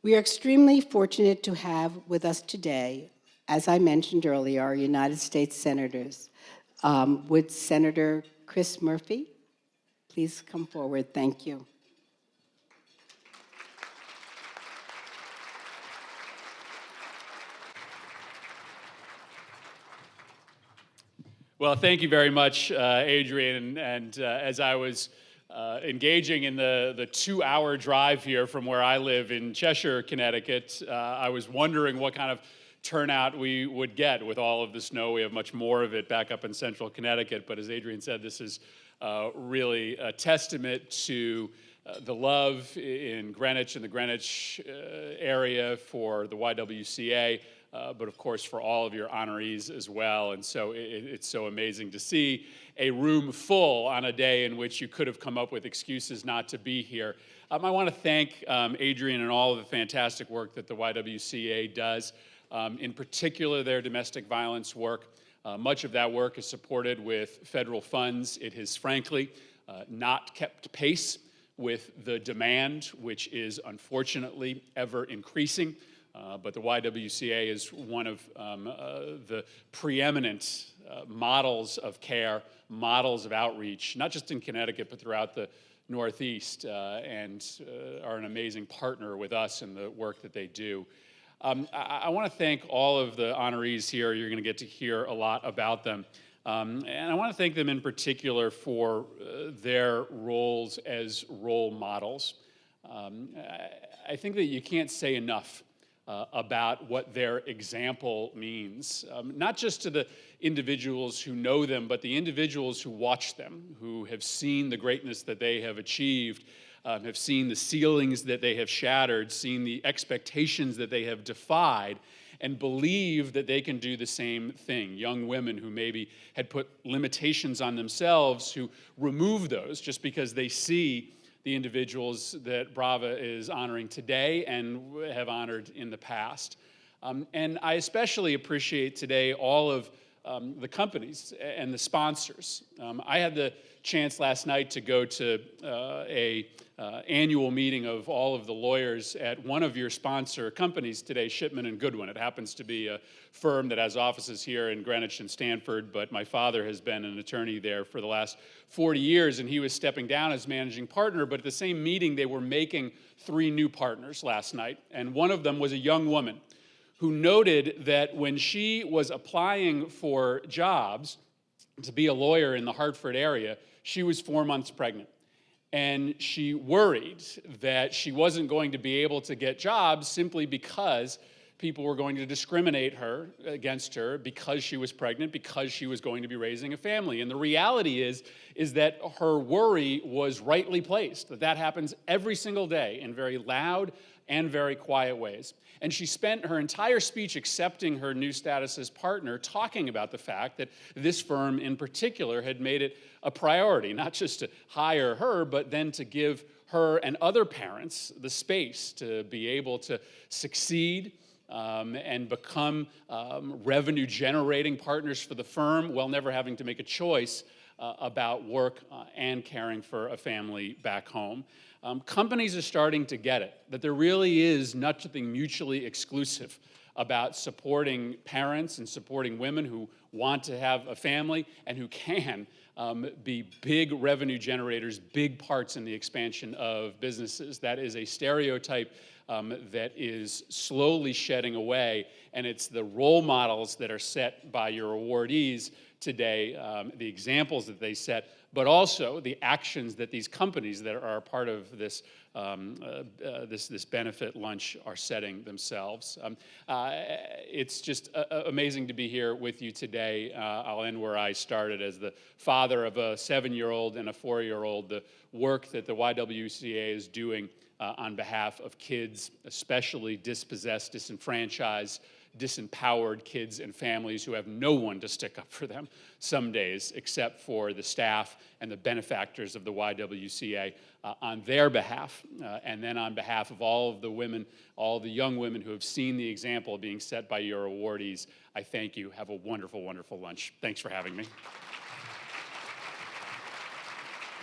We are extremely fortunate to have with us today, as I mentioned earlier, our United States Senators. Would Senator Chris Murphy please come forward? Thank you. Well, thank you very much, Adrian. And as I was engaging in the 2-hour drive here from where I live in Cheshire, Connecticut, I was wondering what kind of turnout we would get with all of the snow. We have much more of it back up in central Connecticut. But as Adrian said, this is really a testament to the love in Greenwich and the Greenwich area for the YWCA. But of course for all of your honorees as well. And so it's so amazing to see a room full on a day in which you could have come up with excuses not to be here. I want to thank Adrian and all of the fantastic work that the YWCA does, in particular their domestic violence work. Much of that work is supported with federal funds. It has frankly not kept pace with the demand, which is unfortunately ever increasing. But the YWCA is one of the preeminent models of care, models of outreach, not just in Connecticut, but throughout the Northeast, and are an amazing partner with us in the work that they do. I want to thank all of the honorees here. You're going to get to hear a lot about them. And I want to thank them in particular for their roles as role models. I think that you can't say enough about what their example means, not just to the individuals who know them, but the individuals who watch them, who have seen the greatness that they have achieved, have seen the ceilings that they have shattered, seen the expectations that they have defied, and believe that they can do the same thing. Young women who maybe had put limitations on themselves, who remove those just because they see the individuals that Brava is honoring today and have honored in the past. And I especially appreciate today all of the companies and the sponsors. I had the chance last night to go to a annual meeting of all of the lawyers at one of your sponsor companies today, Shipman & Goodwin. It happens to be a firm that has offices here in Greenwich and Stamford, but my father has been an attorney there for the last 40 years, and he was stepping down as managing partner. But at the same meeting, they were making 3 new partners last night, and one of them was a young woman who noted that when she was applying for jobs to be a lawyer in the Hartford area, she was 4 months pregnant. And she worried that she wasn't going to be able to get jobs simply because people were going to discriminate against her because she was pregnant, because she was going to be raising a family. And the reality is that her worry was rightly placed, that happens every single day in very loud and very quiet ways. And she spent her entire speech accepting her new status as partner, talking about the fact that this firm in particular had made it a priority, not just to hire her, but then to give her and other parents the space to be able to succeed and become revenue-generating partners for the firm while never having to make a choice about work and caring for a family back home. Companies are starting to get it, that there really is nothing mutually exclusive about supporting parents and supporting women who want to have a family and who can be big revenue generators, big parts in the expansion of businesses. That is a stereotype that is slowly shedding away, and it's the role models that are set by your awardees today, the examples that they set, but also the actions that these companies that are a part of this this benefit lunch are setting themselves. It's just amazing to be here with you today. I'll end where I started, as the father of a 7-year-old and a 4-year-old. The work that the YWCA is doing on behalf of kids, especially dispossessed, disenfranchised, disempowered kids and families who have no one to stick up for them some days except for the staff and the benefactors of the YWCA on their behalf, and then on behalf of all of the women, all the young women who have seen the example being set by your awardees. I thank you. Have a wonderful, wonderful lunch. Thanks for having me.